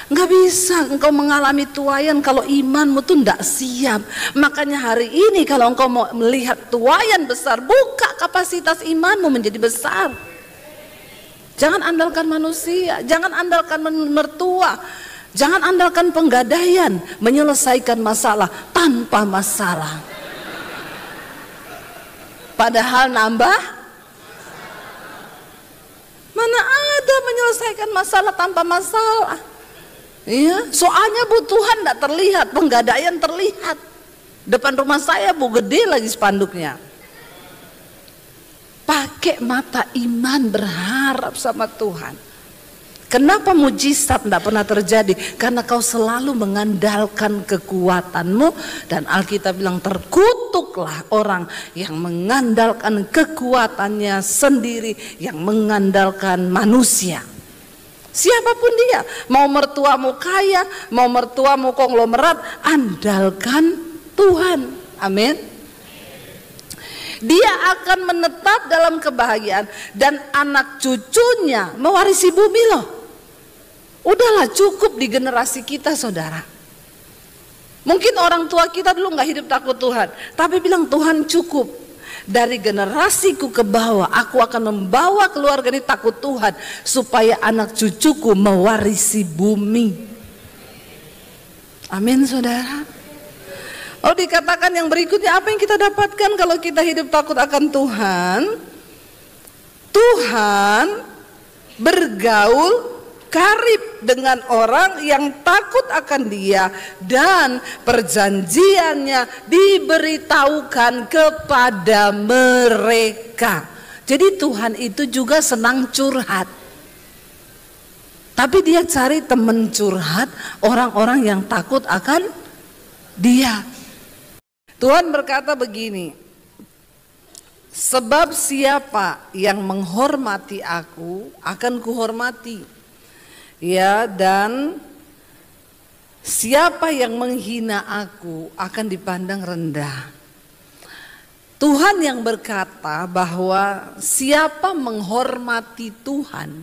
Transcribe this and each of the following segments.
Nggak bisa engkau mengalami tuaian kalau imanmu tuh nggak siap. Makanya hari ini kalau engkau mau melihat tuaian besar, buka kapasitas imanmu menjadi besar. Jangan andalkan manusia, jangan andalkan mertua, jangan andalkan penggadaian menyelesaikan masalah tanpa masalah. Padahal nambah, mana ada menyelesaikan masalah tanpa masalah. Iya, soalnya Tuhan tidak terlihat, penggadaian terlihat. Depan rumah saya gede lagi spanduknya. Pakai mata iman berharap sama Tuhan. Kenapa mujizat tidak pernah terjadi? Karena kau selalu mengandalkan kekuatanmu. Dan Alkitab bilang terkutuklah orang yang mengandalkan kekuatannya sendiri, yang mengandalkan manusia. Siapapun dia, mau mertuamu kaya, mau mertuamu konglomerat, andalkan Tuhan. Amin. Dia akan menetap dalam kebahagiaan dan anak cucunya mewarisi bumi loh. Udahlah, cukup di generasi kita, saudara. Mungkin orang tua kita dulu nggak hidup takut Tuhan, tapi bilang Tuhan cukup. Dari generasiku ke bawah, aku akan membawa keluarga ini takut Tuhan, supaya anak cucuku mewarisi bumi. Amin, saudara. Oh, dikatakan yang berikutnya, apa yang kita dapatkan kalau kita hidup takut akan Tuhan? Tuhan bergaul karib dengan orang yang takut akan Dia, dan perjanjiannya diberitahukan kepada mereka. Jadi Tuhan itu juga senang curhat, tapi Dia cari teman curhat, orang-orang yang takut akan Dia. Tuhan berkata begini, sebab siapa yang menghormati aku akan kuhormati. Ya, dan siapa yang menghina aku akan dipandang rendah. Tuhan yang berkata bahwa siapa menghormati Tuhan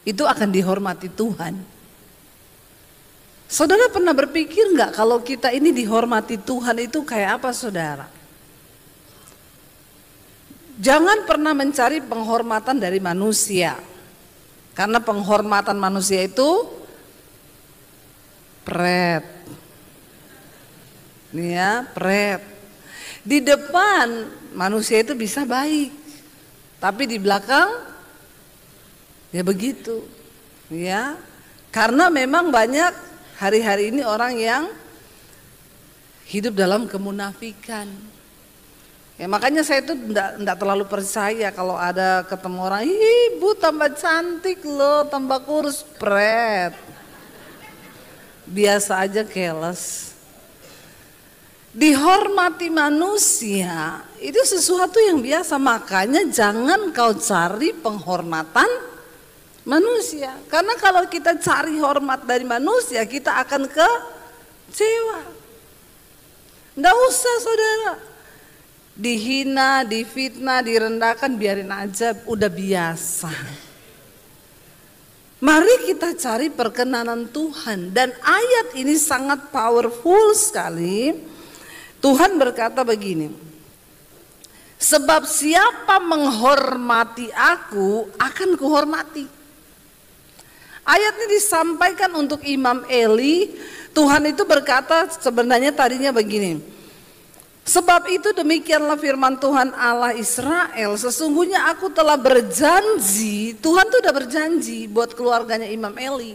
itu akan dihormati Tuhan. Saudara pernah berpikir nggak kalau kita ini dihormati Tuhan itu kayak apa, saudara? Jangan pernah mencari penghormatan dari manusia. Karena penghormatan manusia itu pret. Nih ya, pret. Di depan manusia itu bisa baik, tapi di belakang ya begitu. Ya. Karena memang banyak hari-hari ini orang yang hidup dalam kemunafikan. Ya, makanya saya itu enggak terlalu percaya kalau ada ketemu orang, ibu tambah cantik loh, tambah kurus, pret. Biasa aja, keles. Dihormati manusia itu sesuatu yang biasa, makanya jangan kau cari penghormatan manusia. Karena kalau kita cari hormat dari manusia, kita akan kecewa. Enggak usah, saudara. Dihina, difitnah, direndahkan, biarin aja, udah biasa. Mari kita cari perkenanan Tuhan. Dan ayat ini sangat powerful sekali. Tuhan berkata begini, sebab siapa menghormati aku akan kuhormati. Ayat ini disampaikan untuk Imam Eli. Tuhan itu berkata sebenarnya tadinya begini, sebab itu demikianlah firman Tuhan Allah Israel, sesungguhnya aku telah berjanji, Tuhan tuh udah berjanji buat keluarganya Imam Eli,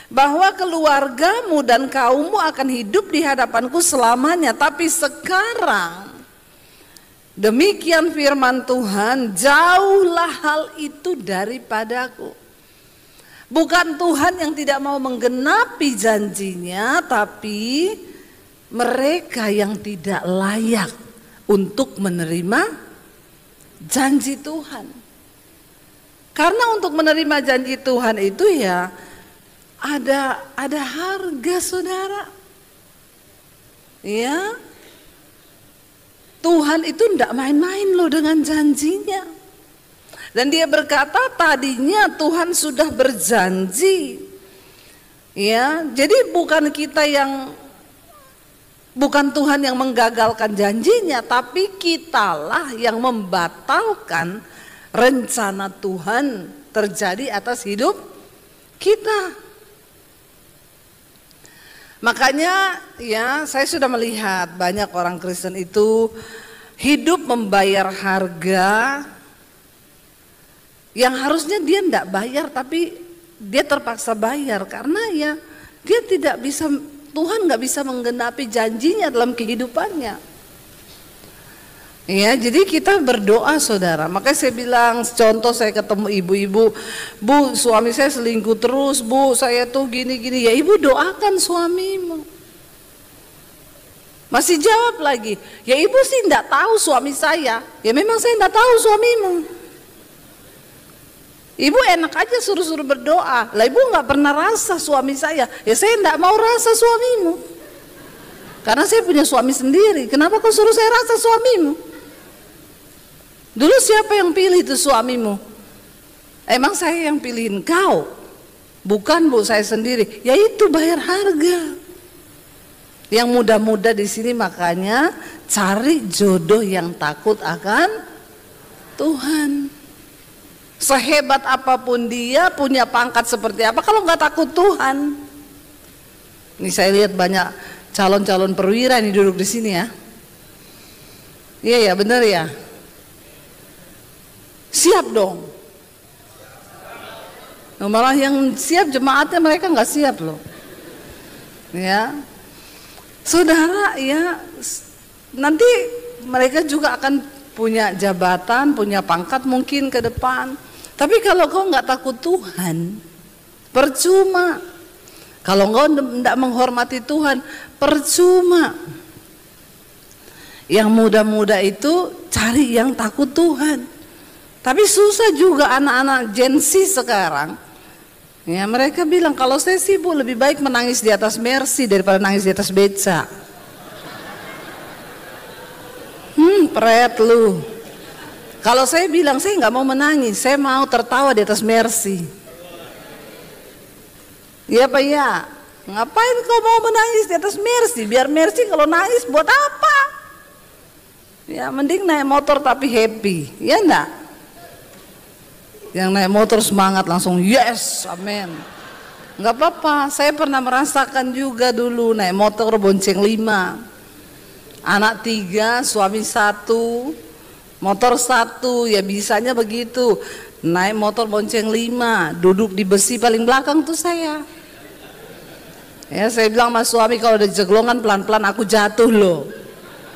bahwa keluargamu dan kaummu akan hidup di hadapanku selamanya. Tapi sekarang demikian firman Tuhan, jauhlah hal itu daripadaku. Bukan Tuhan yang tidak mau menggenapi janjinya, tapi mereka yang tidak layak untuk menerima janji Tuhan. Karena untuk menerima janji Tuhan itu ya ada harga, saudara. Ya, Tuhan itu tidak main-main loh dengan janjinya. Dan Dia berkata tadinya Tuhan sudah berjanji Ya, jadi bukan Tuhan yang menggagalkan janjinya, tapi kitalah yang membatalkan rencana Tuhan terjadi atas hidup kita. Makanya ya, saya sudah melihat banyak orang Kristen itu hidup membayar harga yang harusnya dia tidak bayar, tapi dia terpaksa bayar karena ya dia tidak bisa, Tuhan nggak bisa menggenapi janjinya dalam kehidupannya. Ya, jadi kita berdoa saudara. Makanya saya bilang, contoh saya ketemu ibu-ibu, Bu, suami saya selingkuh terus, Bu, saya tuh gini-gini. Ya ibu doakan suamimu. Masih jawab lagi, ya ibu sih enggak tahu suami saya. Ya memang saya enggak tahu suamimu. Ibu enak aja suruh-suruh berdoa. Lah ibu nggak pernah rasa suami saya. Ya saya enggak mau rasa suamimu. Karena saya punya suami sendiri. Kenapa kau suruh saya rasa suamimu? Dulu siapa yang pilih itu suamimu? Emang saya yang pilihin kau? Bukan Bu, saya sendiri. Ya itu bayar harga. Yang muda-muda di sini makanya cari jodoh yang takut akan Tuhan. Sehebat apapun dia, punya pangkat seperti apa, kalau nggak takut Tuhan. Ini saya lihat banyak calon-calon perwira ini duduk di sini ya. Iya ya, benar ya. Siap dong. Nah, malah yang siap jemaatnya mereka nggak siap loh. Ya, saudara ya, nanti mereka juga akan punya jabatan, punya pangkat mungkin ke depan. Tapi kalau kau nggak takut Tuhan, percuma. Kalau kau tidak menghormati Tuhan, percuma. Yang muda-muda itu cari yang takut Tuhan. Tapi susah juga anak-anak Gen Z sekarang. Ya mereka bilang, kalau saya sih Bu lebih baik menangis di atas Mercy daripada nangis di atas beca. Pret lu. Kalau saya bilang saya nggak mau menangis, saya mau tertawa di atas Mercy. Iya Pak ya. Ngapain kau mau menangis di atas Mercy? Biar Mercy kalau nangis buat apa? Ya mending naik motor tapi happy, ya enggak? Yang naik motor semangat langsung yes, amin. Nggak apa-apa, saya pernah merasakan juga dulu naik motor bonceng 5. Anak 3, suami 1, motor 1, ya bisanya begitu. Naik motor bonceng 5, duduk di besi paling belakang tuh saya. Ya saya bilang sama suami, kalau udah jeglongan pelan-pelan aku jatuh loh.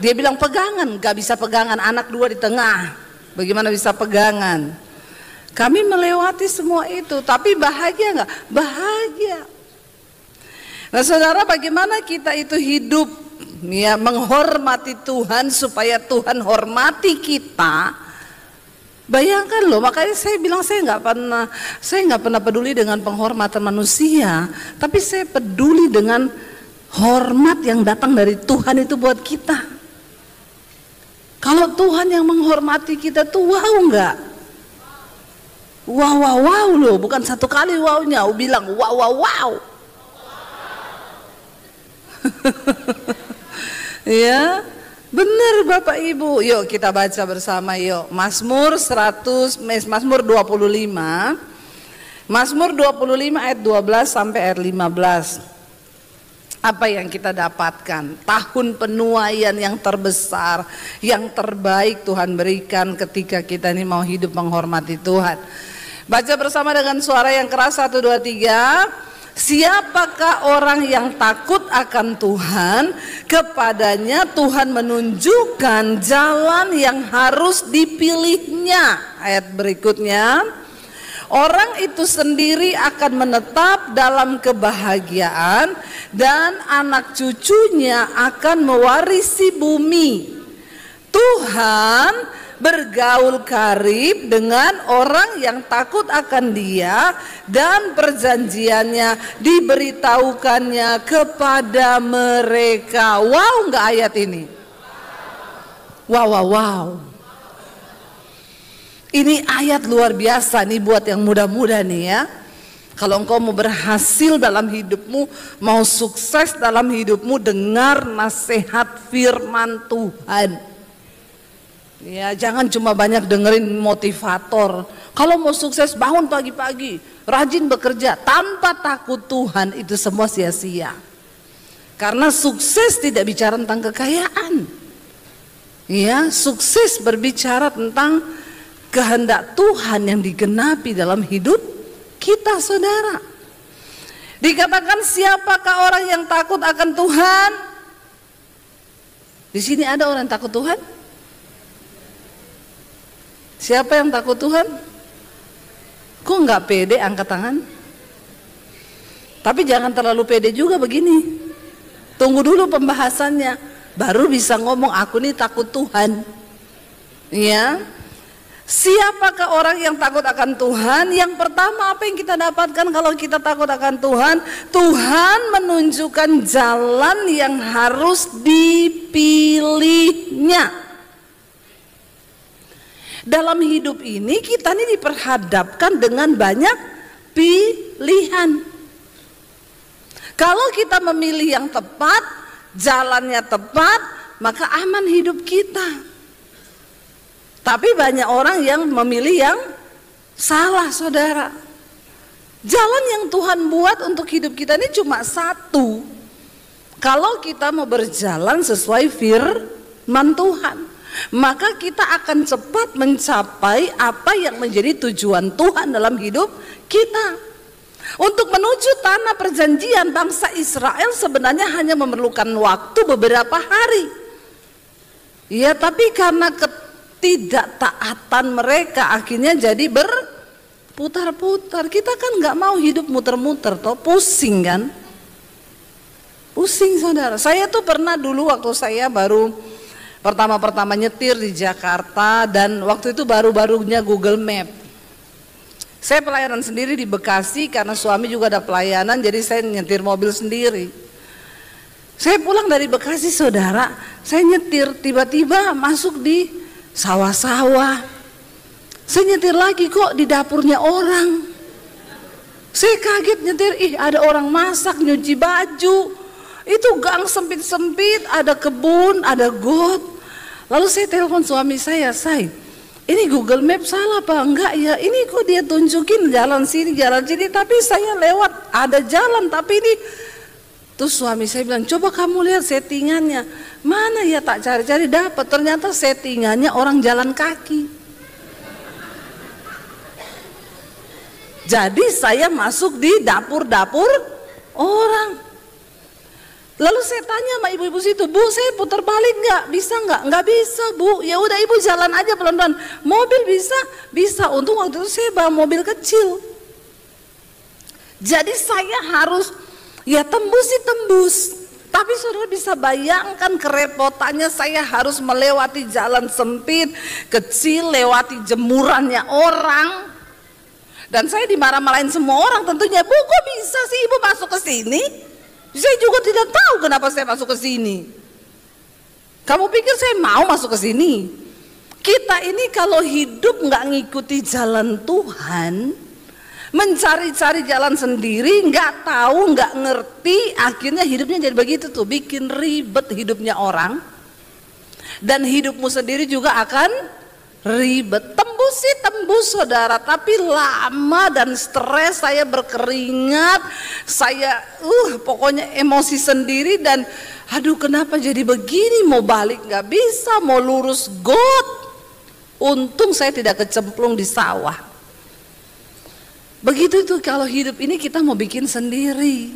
Dia bilang pegangan, gak bisa pegangan, anak 2 di tengah. Bagaimana bisa pegangan? Kami melewati semua itu, tapi bahagia nggak? Bahagia. Nah saudara, bagaimana kita itu hidup ya menghormati Tuhan supaya Tuhan hormati kita? Bayangkan loh, makanya saya bilang saya nggak pernah peduli dengan penghormatan manusia, tapi saya peduli dengan hormat yang datang dari Tuhan itu buat kita. Kalau Tuhan yang menghormati kita tuh wow nggak? Wow wow wow loh, bukan satu kali wownya, bilang wow wow wow. Ya, benar Bapak Ibu. Yuk kita baca bersama yuk. Mazmur 25. Mazmur 25 ayat 12 sampai ayat 15. Apa yang kita dapatkan? Tahun penuaian yang terbesar, yang terbaik Tuhan berikan ketika kita ini mau hidup menghormati Tuhan. Baca bersama dengan suara yang keras, 1, 2, 3. Siapakah orang yang takut akan Tuhan? Kepadanya Tuhan menunjukkan jalan yang harus dipilihnya. Ayat berikutnya. Orang itu sendiri akan menetap dalam kebahagiaan dan anak cucunya akan mewarisi bumi. Tuhan bergaul karib dengan orang yang takut akan Dia dan perjanjiannya diberitahukannya kepada mereka. Wow, enggak ayat ini? Wow, wow, wow. Ini ayat luar biasa nih buat yang muda-muda nih ya. Kalau engkau mau berhasil dalam hidupmu, mau sukses dalam hidupmu, dengar nasihat firman Tuhan. Ya, jangan cuma banyak dengerin motivator. Kalau mau sukses bangun pagi-pagi, rajin bekerja tanpa takut Tuhan, itu semua sia-sia. Karena sukses tidak bicara tentang kekayaan. Ya, sukses berbicara tentang kehendak Tuhan yang digenapi dalam hidup kita, saudara. Dikatakan siapakah orang yang takut akan Tuhan? Di sini ada orang yang takut Tuhan? Siapa yang takut Tuhan? Kok nggak pede angkat tangan? Tapi jangan terlalu pede juga begini. Tunggu dulu pembahasannya, baru bisa ngomong aku nih takut Tuhan. Ya. Siapakah orang yang takut akan Tuhan? Yang pertama, apa yang kita dapatkan kalau kita takut akan Tuhan? Tuhan menunjukkan jalan yang harus dipilihnya. Dalam hidup ini kita ini diperhadapkan dengan banyak pilihan. Kalau kita memilih yang tepat, jalannya tepat, maka aman hidup kita. Tapi banyak orang yang memilih yang salah, saudara. Jalan yang Tuhan buat untuk hidup kita ini cuma satu. Kalau kita mau berjalan sesuai firman Tuhan, maka kita akan cepat mencapai apa yang menjadi tujuan Tuhan dalam hidup kita. Untuk menuju tanah perjanjian, bangsa Israel sebenarnya hanya memerlukan waktu beberapa hari. Ya, tapi karena ketidaktaatan mereka akhirnya jadi berputar-putar. Kita kan nggak mau hidup muter-muter, toh pusing kan? Pusing, saudara. Saya tuh pernah dulu waktu saya baru pertama-pertama nyetir di Jakarta, dan waktu itu baru-barunya Google Map. Saya pelayanan sendiri di Bekasi karena suami juga ada pelayanan, jadi saya nyetir mobil sendiri. Saya pulang dari Bekasi, saudara, saya nyetir, tiba-tiba masuk di sawah-sawah. Saya nyetir lagi, kok di dapurnya orang. Saya kaget nyetir, ada orang masak, nyuci baju. Itu gang sempit-sempit, ada kebun, ada got. Lalu saya telepon suami saya, ini Google Map salah apa enggak ya? Ini kok dia tunjukin jalan sini, tapi saya lewat ada jalan, tapi ini. Terus suami saya bilang, coba kamu lihat settingannya. Mana ya, tak cari-cari dapat. Ternyata settingannya orang jalan kaki. Jadi saya masuk di dapur-dapur orang. Lalu saya tanya sama ibu-ibu situ, Bu, saya putar balik nggak? Bisa nggak? Nggak bisa, Bu. Ya udah ibu jalan aja pelan-pelan. Mobil bisa? Bisa. Untung waktu itu saya bawa mobil kecil. Jadi saya harus tembus. Tapi saudara bisa bayangkan kerepotannya, saya harus melewati jalan sempit, kecil, lewati jemurannya orang. Dan saya dimarah-marahin semua orang tentunya. Bu, kok bisa sih ibu masuk ke sini? Saya juga tidak tahu kenapa saya masuk ke sini. Kamu pikir saya mau masuk ke sini? Kita ini kalau hidup nggak ngikuti jalan Tuhan, mencari-cari jalan sendiri, nggak tahu, nggak ngerti, akhirnya hidupnya jadi begitu tuh, bikin ribet hidupnya orang, dan hidupmu sendiri juga akan ribet. Tembus saudara, tapi lama dan stres, saya berkeringat, saya pokoknya emosi sendiri, dan aduh kenapa jadi begini, mau balik nggak bisa, mau lurus got. Untung saya tidak kecemplung di sawah. Begitu itu kalau hidup ini kita mau bikin sendiri.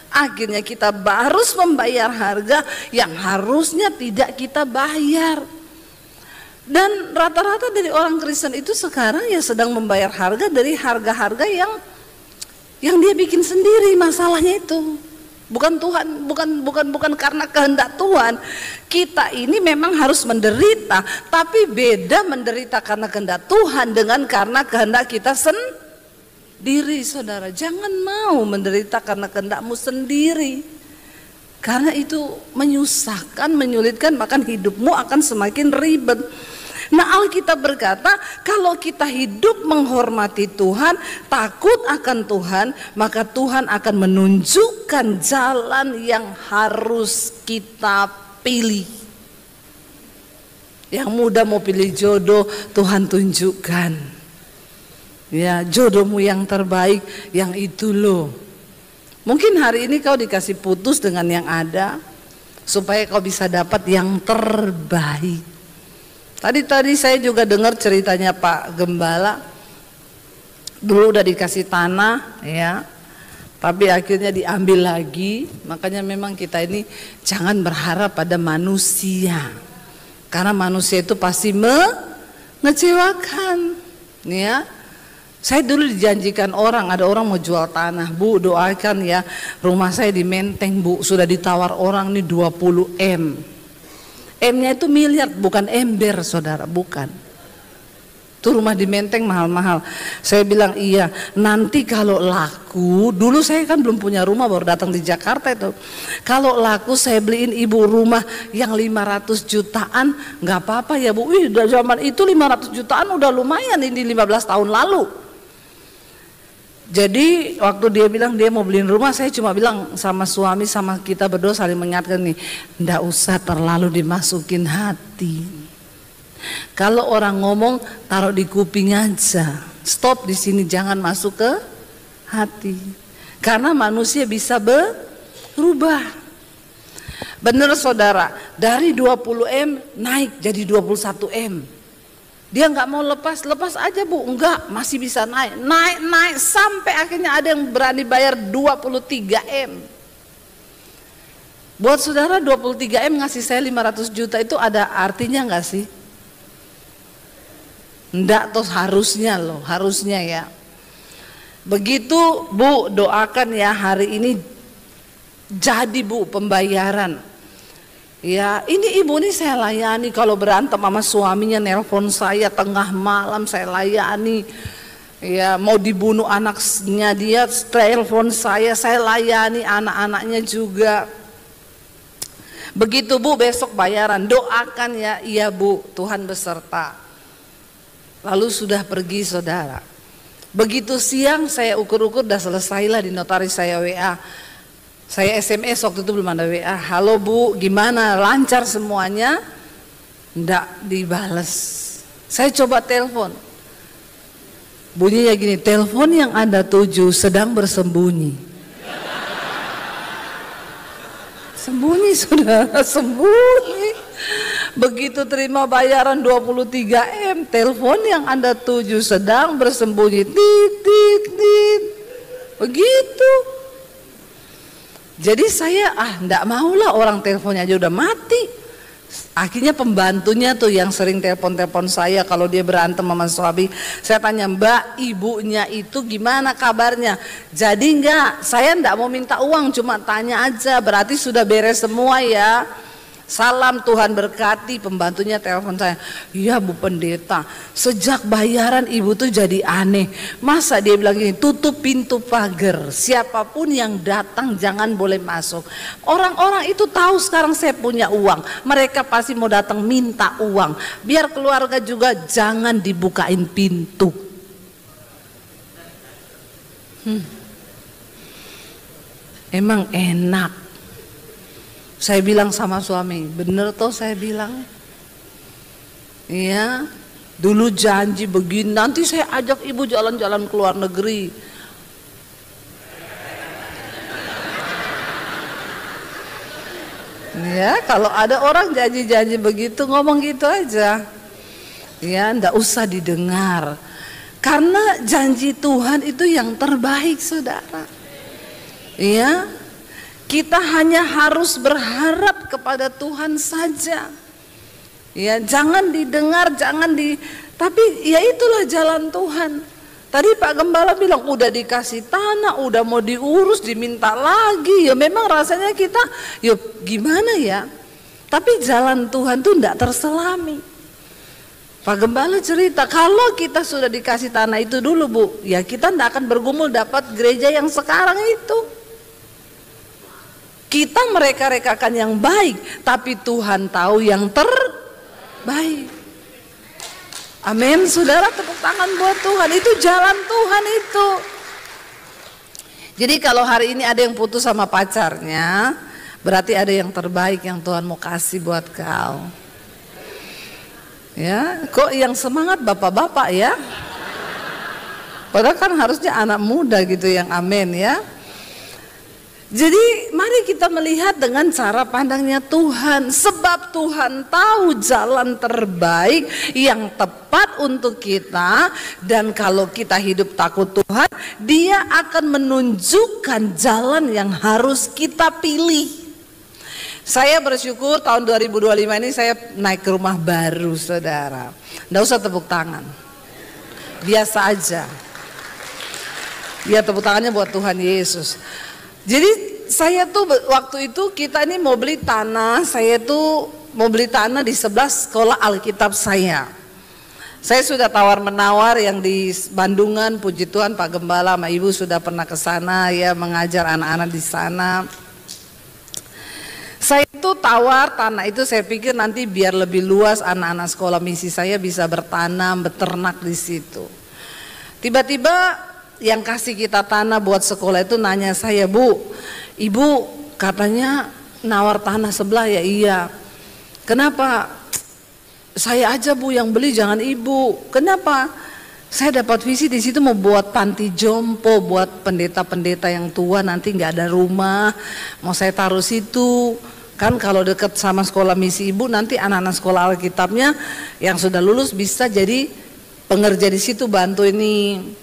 Akhirnya kita harus membayar harga yang harusnya tidak kita bayar. Dan rata-rata dari orang Kristen itu sekarang ya sedang membayar harga dari harga-harga yang dia bikin sendiri. Masalahnya itu bukan Tuhan, bukan karena kehendak Tuhan. Kita ini memang harus menderita, tapi beda menderita karena kehendak Tuhan dengan karena kehendak kita sendiri, saudara. Jangan mau menderita karena kehendakmu sendiri, karena itu menyusahkan, menyulitkan, bahkan hidupmu akan semakin ribet. Nah, Alkitab berkata, kalau kita hidup menghormati Tuhan, takut akan Tuhan, maka Tuhan akan menunjukkan jalan yang harus kita pilih. Yang muda mau pilih jodoh, Tuhan tunjukkan. Ya, jodohmu yang terbaik, yang itu loh. Mungkin hari ini kau dikasih putus dengan yang ada, supaya kau bisa dapat yang terbaik. Tadi saya juga dengar ceritanya Pak Gembala. Dulu udah dikasih tanah ya, tapi akhirnya diambil lagi. Makanya memang kita ini jangan berharap pada manusia, karena manusia itu pasti mengecewakan ya. Saya dulu dijanjikan orang, ada orang mau jual tanah, Bu doakan ya, rumah saya di Menteng Bu, sudah ditawar orang nih 20 M. M-nya itu miliar, bukan ember saudara, bukan. Itu rumah di Menteng mahal-mahal. Saya bilang iya, nanti kalau laku, dulu saya kan belum punya rumah, baru datang di Jakarta itu. Kalau laku saya beliin ibu rumah yang 500 jutaan, nggak apa-apa ya Bu. Wih, zaman itu 500 jutaan udah lumayan, ini 15 tahun lalu. Jadi waktu dia bilang dia mau beliin rumah, saya cuma bilang sama suami, sama kita berdua saling mengingatkan nih, ndak usah terlalu dimasukin hati. Kalau orang ngomong taruh di kuping aja, stop di sini, jangan masuk ke hati. Karena manusia bisa berubah. Bener saudara, dari 20 M naik jadi 21 M. Dia nggak mau lepas aja Bu, enggak, masih bisa naik sampai akhirnya ada yang berani bayar 23 M. Buat saudara 23 M ngasih saya 500 juta itu ada artinya nggak sih? Enggak, toh harusnya loh, harusnya ya. Begitu Bu, doakan ya hari ini jadi Bu pembayaran. Ya, ini ibu ini saya layani, kalau berantem sama suaminya nelpon saya tengah malam saya layani. Ya, mau dibunuh anaknya dia telepon saya layani, anak-anaknya juga. Begitu Bu, besok bayaran, doakan ya. Iya Bu, Tuhan beserta. Lalu sudah pergi saudara. Begitu siang saya ukur-ukur udah selesailah, di notaris saya WA. Saya SMS waktu itu belum ada WA. Halo Bu, gimana? Lancar semuanya? Nggak dibales. Saya coba telepon. Bunyinya gini, telepon yang Anda tuju sedang bersembunyi. Sembunyi saudara, sembunyi. Begitu terima bayaran 23 M, telepon yang Anda tuju sedang bersembunyi. Tit, tit, tit. Begitu. Jadi saya enggak maulah orang teleponnya aja udah mati. Akhirnya pembantunya tuh yang sering telepon saya kalau dia berantem sama suami. Saya tanya, Mbak, ibunya itu gimana kabarnya? Jadi enggak, saya enggak mau minta uang, cuma tanya aja. Berarti sudah beres semua ya. Salam, Tuhan berkati. Pembantunya telepon saya, iya Bu Pendeta, sejak bayaran ibu tuh jadi aneh. Masa dia bilang gini, tutup pintu pagar, siapapun yang datang jangan boleh masuk. Orang-orang itu tahu sekarang saya punya uang, mereka pasti mau datang minta uang. Biar keluarga juga jangan dibukain pintu. Emang enak. Saya bilang sama suami, bener toh saya bilang. Iya, dulu janji begini, nanti saya ajak ibu jalan-jalan ke luar negeri. Ya, kalau ada orang janji-janji begitu, ngomong gitu aja. Ya, ndak usah didengar. Karena janji Tuhan itu yang terbaik, saudara. Ya. Kita hanya harus berharap kepada Tuhan saja. Ya, jangan didengar, tapi ya itulah jalan Tuhan. Tadi Pak Gembala bilang udah dikasih tanah, udah mau diurus, diminta lagi. Ya memang rasanya kita, yuk gimana ya? Tapi jalan Tuhan tuh enggak terselami. Pak Gembala cerita, kalau kita sudah dikasih tanah itu dulu Bu, ya kita enggak akan bergumul dapat gereja yang sekarang itu. Kita mereka-rekakan yang baik, tapi Tuhan tahu yang terbaik. Amin, saudara, tepuk tangan buat Tuhan. Itu jalan Tuhan itu. Jadi kalau hari ini ada yang putus sama pacarnya, berarti ada yang terbaik yang Tuhan mau kasih buat kau. Ya, kok yang semangat bapak-bapak ya? Padahal kan harusnya anak muda gitu yang amin ya. Jadi mari kita melihat dengan cara pandangnya Tuhan. Sebab Tuhan tahu jalan terbaik yang tepat untuk kita. Dan kalau kita hidup takut Tuhan, Dia akan menunjukkan jalan yang harus kita pilih. Saya bersyukur tahun 2025 ini saya naik ke rumah baru, saudara. Nggak usah tepuk tangan, biasa aja. Ya, tepuk tangannya buat Tuhan Yesus. Jadi saya tuh waktu itu kita ini mau beli tanah, saya tuh mau beli tanah di sebelah sekolah Alkitab saya. Saya sudah tawar menawar yang di Bandungan, puji Tuhan Pak Gembala sama Ibu sudah pernah ke sana ya, mengajar anak-anak di sana. Saya tuh tawar tanah itu, saya pikir nanti biar lebih luas anak-anak sekolah misi saya bisa bertanam, beternak di situ. Tiba-tiba yang kasih kita tanah buat sekolah itu nanya saya, Bu, Ibu katanya nawar tanah sebelah ya? Iya. Kenapa? Saya aja Bu yang beli, jangan Ibu. Kenapa? Saya dapat visi di situ mau buat panti jompo buat pendeta-pendeta yang tua, nanti nggak ada rumah, mau saya taruh situ. Kan kalau deket sama sekolah misi Ibu, nanti anak-anak sekolah Alkitabnya yang sudah lulus bisa jadi pengerja di situ, bantu ini.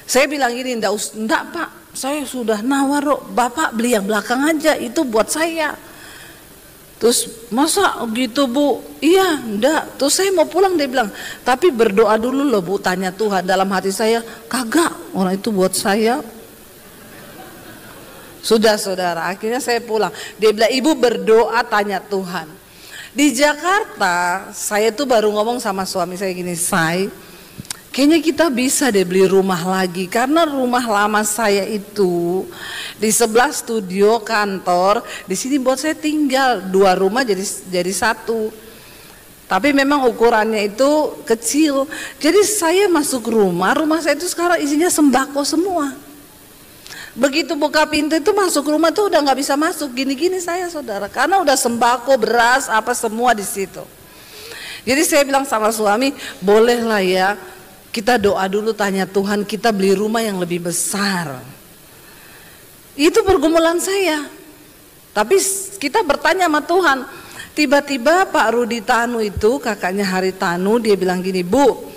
Saya bilang gini, enggak Pak, saya sudah nawar, Bapak beli yang belakang aja, itu buat saya. Terus masa gitu Bu? Iya, enggak. Terus saya mau pulang, dia bilang, tapi berdoa dulu loh Bu, tanya Tuhan. Dalam hati saya, kagak, orang itu buat saya. Sudah saudara, akhirnya saya pulang. Dia bilang, Ibu berdoa tanya Tuhan. Di Jakarta, saya tuh baru ngomong sama suami saya gini, kayaknya kita bisa deh beli rumah lagi, karena rumah lama saya itu di sebelah studio kantor, di sini buat saya tinggal 2 rumah jadi 1. Tapi memang ukurannya itu kecil. Jadi saya masuk rumah saya itu sekarang isinya sembako semua. Begitu buka pintu itu masuk rumah tuh udah nggak bisa masuk, gini-gini saya saudara, karena udah sembako, beras, apa semua di situ. Jadi saya bilang sama suami, bolehlah ya, kita doa dulu tanya Tuhan, kita beli rumah yang lebih besar. Itu pergumulan saya. Tapi kita bertanya sama Tuhan. Tiba-tiba Pak Rudi Tanu itu, kakaknya Hari Tanu, dia bilang gini, Bu,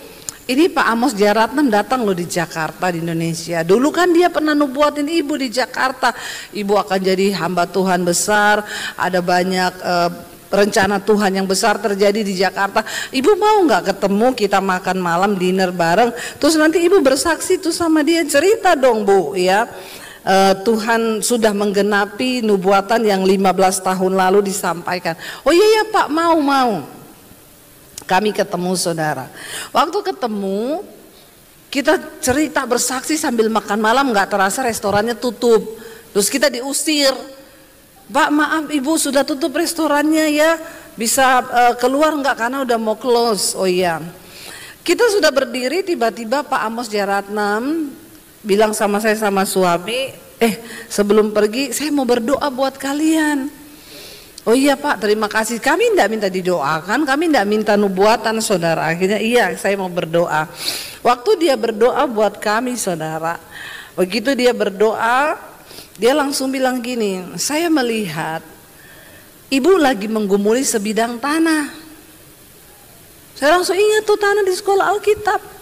ini Pak Amos Jaratnem datang loh di Jakarta, di Indonesia. Dulu kan dia pernah nubuatin Ibu di Jakarta. Ibu akan jadi hamba Tuhan besar, ada banyak rencana Tuhan yang besar terjadi di Jakarta. Ibu mau nggak ketemu, kita makan malam, dinner bareng, terus nanti Ibu bersaksi tuh sama dia, cerita dong Bu ya. Tuhan sudah menggenapi nubuatan yang 15 tahun lalu disampaikan. Oh iya ya Pak, mau. Kami ketemu saudara. Waktu ketemu kita cerita bersaksi sambil makan malam, nggak terasa restorannya tutup. Terus kita diusir. Pak maaf Ibu sudah tutup restorannya ya, bisa keluar nggak karena udah mau close. Oh iya. Kita sudah berdiri, tiba-tiba Pak Amos Jaratnem bilang sama saya sama suami, sebelum pergi saya mau berdoa buat kalian. Oh iya Pak, terima kasih. Kami tidak minta didoakan, kami tidak minta nubuatan saudara. Akhirnya iya, saya mau berdoa. Waktu dia berdoa buat kami saudara, begitu dia berdoa, dia langsung bilang gini, saya melihat Ibu lagi menggumuli sebidang tanah. Saya langsung ingat tuh tanah di sekolah Alkitab.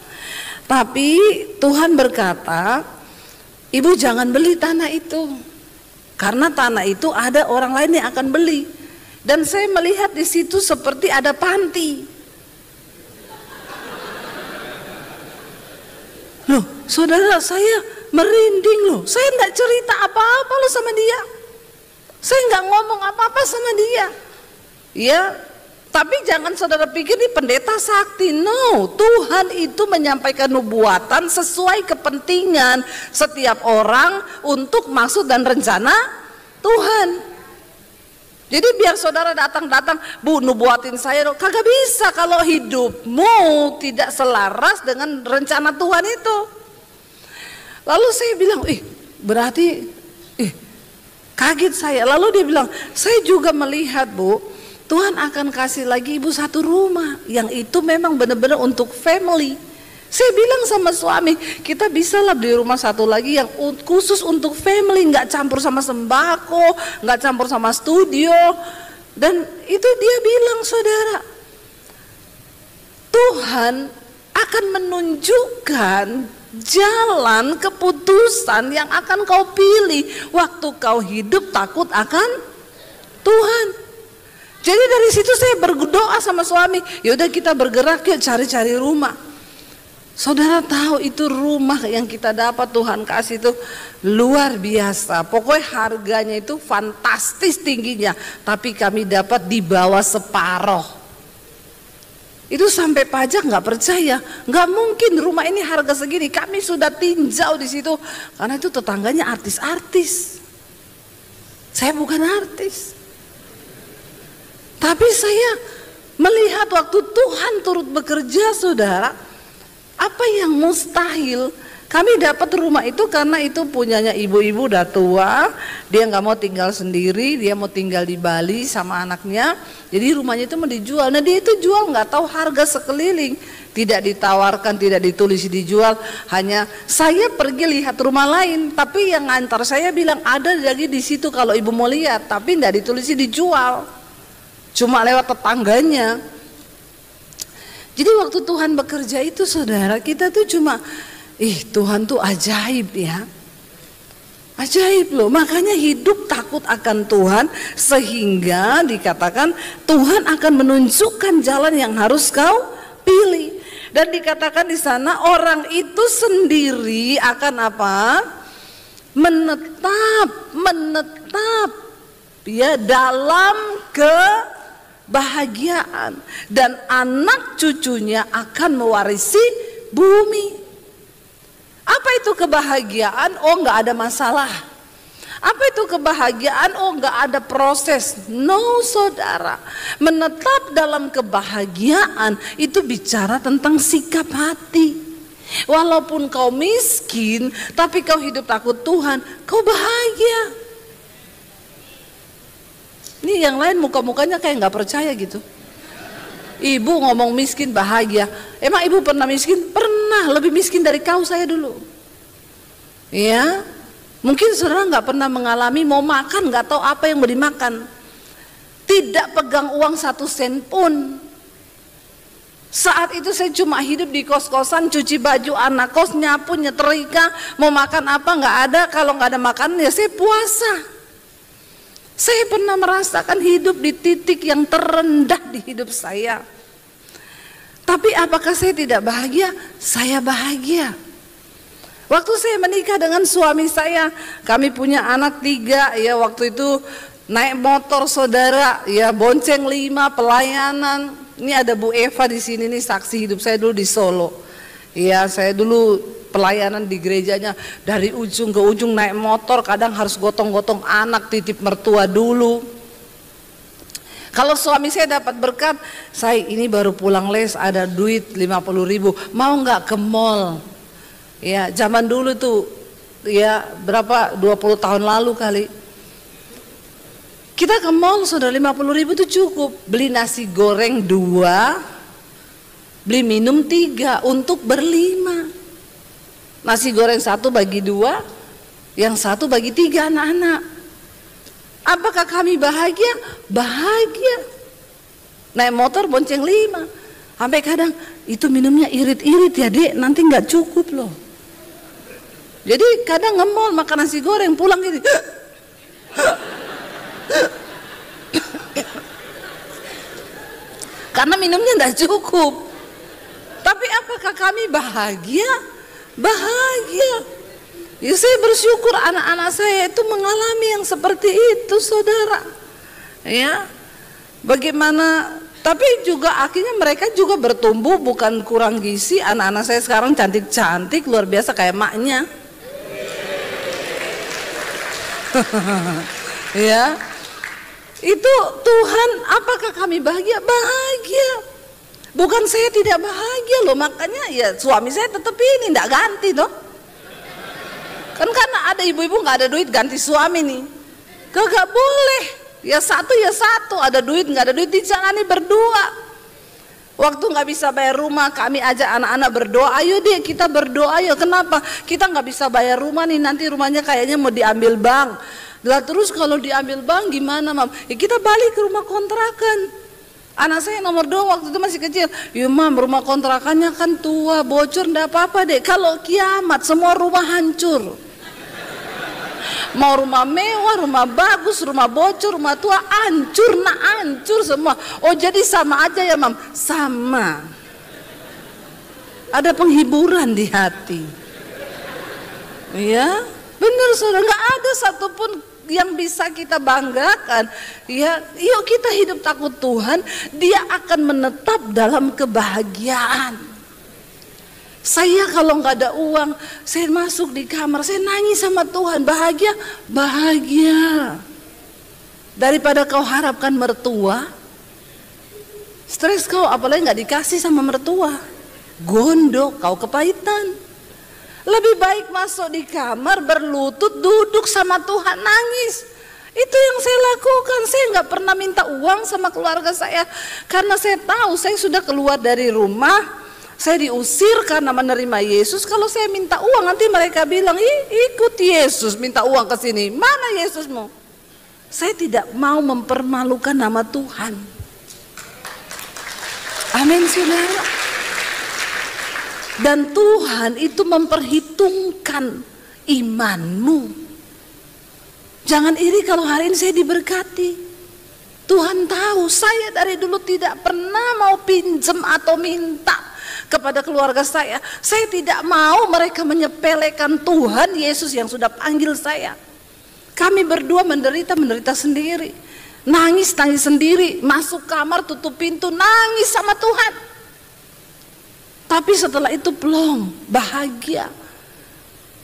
Tapi Tuhan berkata, Ibu jangan beli tanah itu. Karena tanah itu ada orang lain yang akan beli. Dan saya melihat di situ seperti ada panti. Loh, saudara, saya merinding loh. Saya enggak cerita apa-apa loh sama dia. Saya enggak ngomong apa-apa sama dia. Ya, tapi jangan saudara pikir ini pendeta sakti. No, Tuhan itu menyampaikan nubuatan sesuai kepentingan setiap orang untuk maksud dan rencana Tuhan. Jadi biar saudara datang-datang, Bu, nubuatin saya dong. Kagak bisa kalau hidupmu tidak selaras dengan rencana Tuhan itu. Lalu saya bilang, berarti kaget saya. Lalu dia bilang, saya juga melihat, Bu, Tuhan akan kasih lagi ibu satu rumah yang itu memang benar-benar untuk family. Saya bilang sama suami, kita bisa lah beli rumah satu lagi yang khusus untuk family, nggak campur sama sembako, nggak campur sama studio. Dan itu dia bilang, saudara, Tuhan akan menunjukkan jalan keputusan yang akan kau pilih waktu kau hidup takut akan Tuhan. Jadi dari situ saya berdoa sama suami, yaudah kita bergerak yuk cari-cari rumah. Saudara tahu itu rumah yang kita dapat Tuhan kasih itu luar biasa. Pokoknya harganya itu fantastis tingginya, tapi kami dapat di bawah separoh. Itu sampai pajak nggak percaya, nggak mungkin rumah ini harga segini. Kami sudah tinjau di situ karena itu tetangganya artis-artis. Saya bukan artis, tapi saya melihat waktu Tuhan turut bekerja, saudara. Apa yang mustahil, kami dapat rumah itu karena itu punyanya ibu-ibu udah tua, dia nggak mau tinggal sendiri, dia mau tinggal di Bali sama anaknya, jadi rumahnya itu mau dijual. Nah dia itu jual nggak tahu harga sekeliling, tidak ditawarkan, tidak ditulis dijual, hanya saya pergi lihat rumah lain, tapi yang ngantar saya bilang ada lagi di situ kalau ibu mau lihat, tapi nggak ditulis dijual, cuma lewat tetangganya. Jadi waktu Tuhan bekerja itu, saudara, kita tuh cuma, Tuhan tuh ajaib ya. Ajaib loh, makanya hidup takut akan Tuhan sehingga dikatakan Tuhan akan menunjukkan jalan yang harus kau pilih. Dan dikatakan di sana orang itu sendiri akan apa? Menetap ya dalam kebahagiaan, dan anak cucunya akan mewarisi bumi. Apa itu kebahagiaan? Oh, nggak ada masalah. Apa itu kebahagiaan? Oh, nggak ada proses. No, saudara, menetap dalam kebahagiaan itu bicara tentang sikap hati. Walaupun kau miskin, tapi kau hidup takut Tuhan, kau bahagia. Ini yang lain muka-mukanya kayak nggak percaya gitu. Ibu ngomong miskin bahagia. Emang ibu pernah miskin? Pernah, lebih miskin dari kau saya dulu. Ya, mungkin saudara nggak pernah mengalami mau makan nggak tahu apa yang mau dimakan. Tidak pegang uang 1 sen pun. Saat itu saya cuma hidup di kos-kosan, cuci baju anak kos, nyapu, nyetrika, mau makan apa nggak ada. Kalau nggak ada makanan ya saya puasa. Saya pernah merasakan hidup di titik yang terendah di hidup saya. Tapi apakah saya tidak bahagia? Saya bahagia. Waktu saya menikah dengan suami saya, kami punya anak 3 ya, waktu itu naik motor, saudara, ya bonceng 5, pelayanan. Ini ada Bu Eva di sini nih, saksi hidup saya dulu di Solo. Ya, saya dulu pelayanan di gerejanya dari ujung ke ujung naik motor, kadang harus gotong-gotong anak, titip mertua dulu. Kalau suami saya dapat berkat, saya ini baru pulang les ada duit 50.000, mau nggak ke mall? Ya, zaman dulu tuh ya berapa 20 tahun lalu kali. Kita ke mall, saudara, 50.000 tuh cukup beli nasi goreng 2, beli minum 3 untuk ber-5. Nasi goreng 1 bagi 2, yang 1 bagi 3 anak-anak. Apakah kami bahagia? Bahagia. Naik motor bonceng 5. Sampai kadang itu minumnya irit-irit ya dek, nanti nggak cukup loh. Jadi kadang nge-mall makan nasi goreng, pulang gini. Karena minumnya nggak cukup. Tapi apakah kami bahagia? Bahagia. Ya, saya bersyukur anak-anak saya itu mengalami yang seperti itu, saudara. Ya, bagaimana? Tapi juga akhirnya mereka juga bertumbuh, bukan kurang gizi. Anak-anak saya sekarang cantik-cantik, luar biasa kayak maknya. Ya, Itu Tuhan, apakah kami bahagia? Bahagia. Bukan saya tidak bahagia loh, makanya ya suami saya tetap ini, tidak ganti toh. Kan karena ada ibu-ibu nggak ada duit ganti suami nih, kagak boleh. Ya satu, ada duit nggak ada duit ditangani berdua. Waktu nggak bisa bayar rumah, kami ajak anak-anak berdoa, ayo deh kita berdoa ya. Kenapa? Kita nggak bisa bayar rumah nih, nanti rumahnya kayaknya mau diambil bank. Lah terus kalau diambil bank gimana, Mam? Ya kita balik ke rumah kontrakan. Anak saya nomor 2 waktu itu masih kecil. Ya Mam, rumah kontrakannya kan tua, bocor, ndak apa-apa deh. Kalau kiamat semua rumah hancur. Mau rumah mewah, rumah bagus, rumah bocor, rumah tua, hancur semua. Oh jadi sama aja ya Mam? Sama. Ada penghiburan di hati. Ya, benar saudara, nggak ada satupun yang bisa kita banggakan. Ya, yuk kita hidup takut Tuhan, Dia akan menetap dalam kebahagiaan. Saya kalau nggak ada uang, saya masuk di kamar, saya nangis sama Tuhan, bahagia. Daripada kau harapkan mertua, stres kau, apalagi nggak dikasih sama mertua, gondok, kau kepahitan. Lebih baik masuk di kamar, berlutut, duduk sama Tuhan, nangis. Itu yang saya lakukan. Saya nggak pernah minta uang sama keluarga saya, karena saya tahu saya sudah keluar dari rumah. Saya diusir karena menerima Yesus. Kalau saya minta uang, nanti mereka bilang, ikut Yesus minta uang ke sini. Mana Yesusmu? Saya tidak mau mempermalukan nama Tuhan. Amin saudara. Dan Tuhan itu memperhitungkan imanmu. Jangan iri kalau hari ini saya diberkati. Tuhan tahu saya dari dulu tidak pernah mau pinjam atau minta kepada keluarga saya. Saya tidak mau mereka menyepelekan Tuhan Yesus yang sudah panggil saya. Kami berdua menderita sendiri, nangis sendiri, masuk kamar tutup pintu nangis sama Tuhan. Tapi setelah itu plong, bahagia.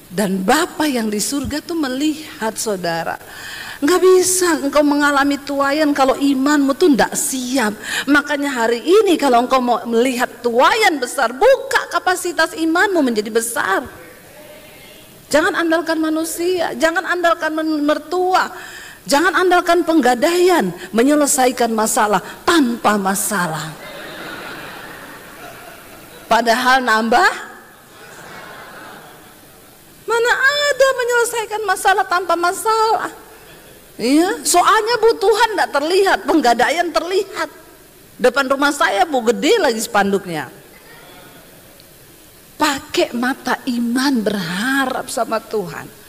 Dan Bapa yang di surga tuh melihat saudara. Nggak bisa engkau mengalami tuayan kalau imanmu tuh nggak siap. Makanya hari ini kalau engkau mau melihat tuayan besar, buka kapasitas imanmu menjadi besar. Jangan andalkan manusia, jangan andalkan mertua, jangan andalkan penggadaian menyelesaikan masalah tanpa masalah. Padahal nambah, mana ada menyelesaikan masalah tanpa masalah. Iya, soalnya Bu Tuhan tidak terlihat, penggadaian terlihat. Depan rumah saya Bu, gede lagi spanduknya. Pakai mata iman berharap sama Tuhan.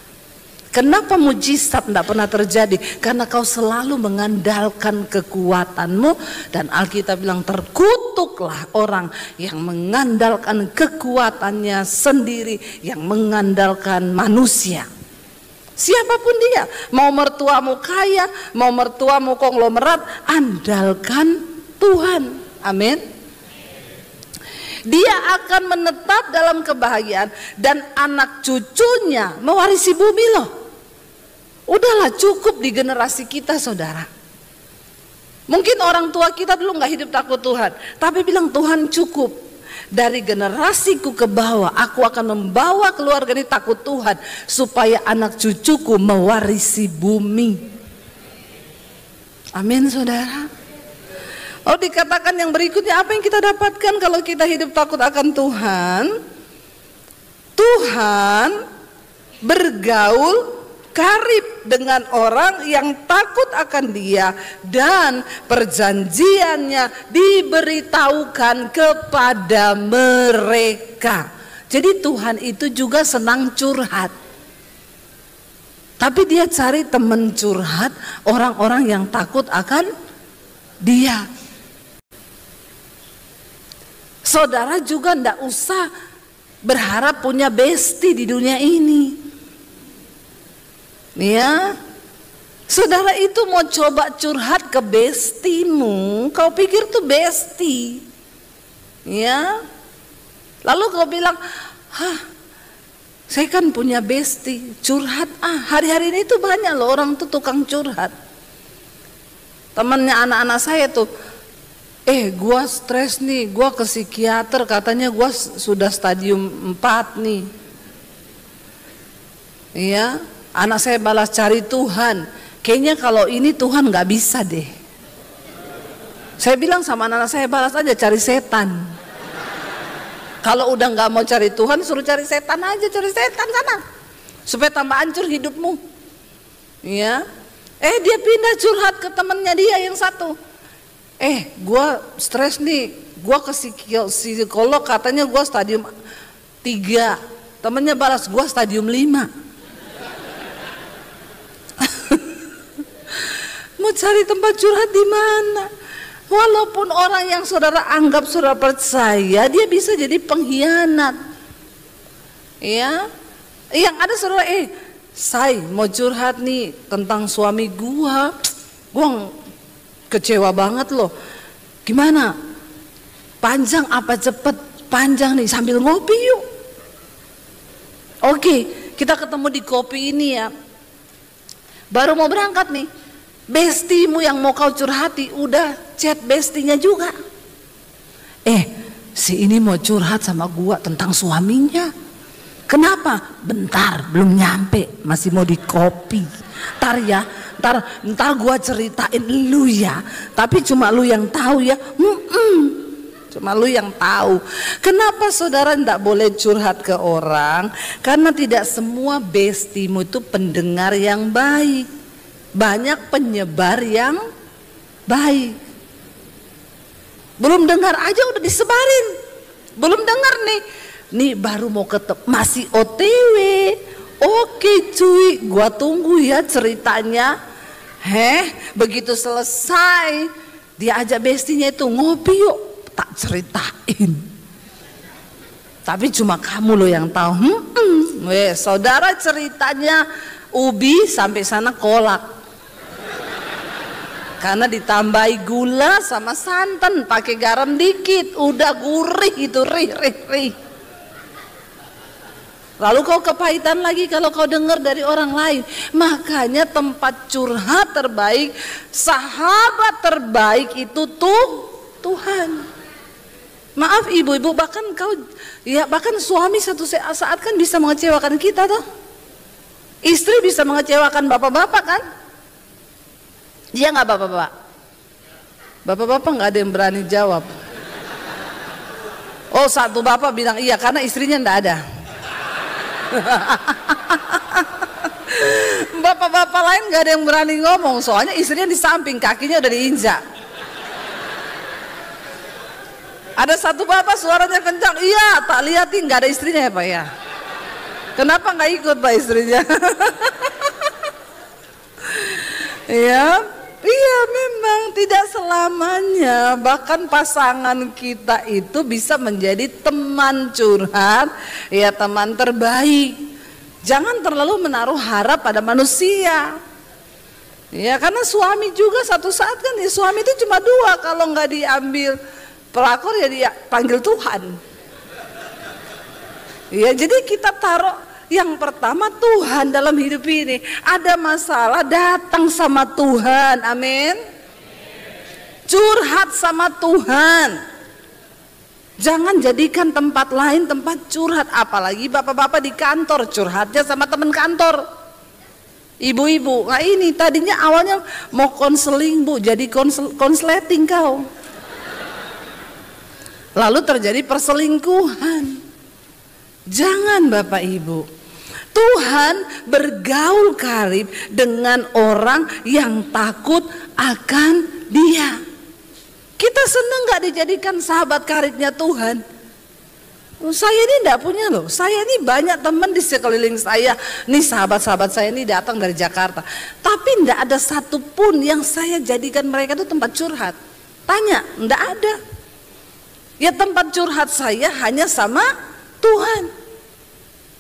Kenapa mujizat tidak pernah terjadi? Karena kau selalu mengandalkan kekuatanmu. Dan Alkitab bilang terkutuklah orang yang mengandalkan kekuatannya sendiri, yang mengandalkan manusia. Siapapun dia, mau mertuamu kaya, mau mertuamu konglomerat, andalkan Tuhan. Amin. Dia akan menetap dalam kebahagiaan dan anak cucunya mewarisi bumi loh. Udahlah cukup di generasi kita saudara. Mungkin orang tua kita dulu nggak hidup takut Tuhan, tapi bilang Tuhan cukup. Dari generasiku ke bawah, aku akan membawa keluarga ini takut Tuhan, supaya anak cucuku mewarisi bumi. Amin saudara. Oh dikatakan yang berikutnya, apa yang kita dapatkan kalau kita hidup takut akan Tuhan? Tuhan bergaul karib dengan orang yang takut akan Dia, dan perjanjiannya diberitahukan kepada mereka. Jadi Tuhan itu juga senang curhat, tapi Dia cari teman curhat, orang-orang yang takut akan Dia. Saudara juga ndak usah berharap punya bestie di dunia ini. Ya, saudara itu mau coba curhat ke bestimu, kau pikir tuh bestie, ya. Lalu kau bilang, saya kan punya bestie, curhat. Hari-hari ini tuh banyak loh orang tuh tukang curhat. Temennya anak-anak saya tuh, gua stres nih, gua ke psikiater, katanya gua sudah stadium 4 nih. Iya, anak saya balas cari Tuhan. Kayaknya kalau ini Tuhan nggak bisa deh. Saya bilang sama anak-anak saya, balas aja cari setan. Kalau udah nggak mau cari Tuhan, suruh cari setan aja, cari setan sana, supaya tambah hancur hidupmu. Iya. Dia pindah curhat ke temennya dia yang satu. Gua stres nih, gua ke psikolog, katanya gua stadium 3. Temennya balas, gua stadium 5. Mau cari tempat curhat di mana? Walaupun orang yang saudara anggap saudara percaya, dia bisa jadi pengkhianat. Ya, yang ada saudara, saya mau curhat nih tentang suami gua kecewa banget loh. Gimana? Panjang apa cepet? Panjang nih, sambil ngopi yuk. Oke, kita ketemu di kopi ini ya. Baru mau berangkat nih, bestimu yang mau kau curhati udah chat bestinya juga. Si ini mau curhat sama gua tentang suaminya. Kenapa? Bentar, belum nyampe, masih mau di kopi. Ntar gua ceritain lu ya. Tapi cuma lu yang tahu ya. Cuma lu yang tahu. Kenapa saudara tidak boleh curhat ke orang? Karena tidak semua bestimu itu pendengar yang baik. Banyak penyebar yang baik. Belum dengar aja udah disebarin. Belum dengar nih baru mau ketemu, masih OTW. Oke cuy, gua tunggu ya ceritanya. Begitu selesai, dia ajak bestinya itu ngopi yuk, tak ceritain. Tapi cuma kamu loh yang tahu. Saudara ceritanya ubi sampai sana kolak. Karena ditambahi gula sama santan, pakai garam dikit, udah gurih itu, rih. Lalu kau kepahitan lagi kalau kau dengar dari orang lain. Makanya tempat curhat terbaik, sahabat terbaik itu Tuhan. Maaf ibu-ibu, bahkan bahkan suami satu saat kan bisa mengecewakan kita toh. Istri bisa mengecewakan bapak-bapak kan? Iya nggak bapak-bapak? Bapak-bapak nggak ada yang berani jawab. Oh, satu bapak bilang iya karena istrinya nggak ada. Bapak-bapak lain nggak ada yang berani ngomong, soalnya istrinya di samping, kakinya udah diinjak. Ada satu bapak suaranya kencang, iya tak liatin nggak ada istrinya ya pak ya. Kenapa nggak ikut pak istrinya? Iya memang tidak selamanya, bahkan pasangan kita itu bisa menjadi teman curhat, ya teman terbaik. Jangan terlalu menaruh harap pada manusia. Ya karena suami juga satu saat kan suami itu cuma 2, kalau nggak diambil pelakor ya dia panggil Tuhan. Ya jadi kita taruh yang pertama Tuhan dalam hidup ini. Ada masalah datang sama Tuhan, amin. Curhat sama Tuhan. Jangan jadikan tempat lain tempat curhat. Apalagi bapak-bapak di kantor curhatnya sama teman kantor. Ibu-ibu, nah ini tadinya awalnya mau konseling bu, jadi konsleting kau. Lalu terjadi perselingkuhan. Jangan bapak ibu. Tuhan bergaul karib dengan orang yang takut akan Dia. Kita senang gak dijadikan sahabat karibnya Tuhan? Saya ini tidak punya loh. Saya ini banyak teman di sekeliling saya. Nih sahabat-sahabat saya ini datang dari Jakarta. Tapi tidak ada satupun yang saya jadikan mereka itu tempat curhat. Tanya, tidak ada. Ya tempat curhat saya hanya sama Tuhan.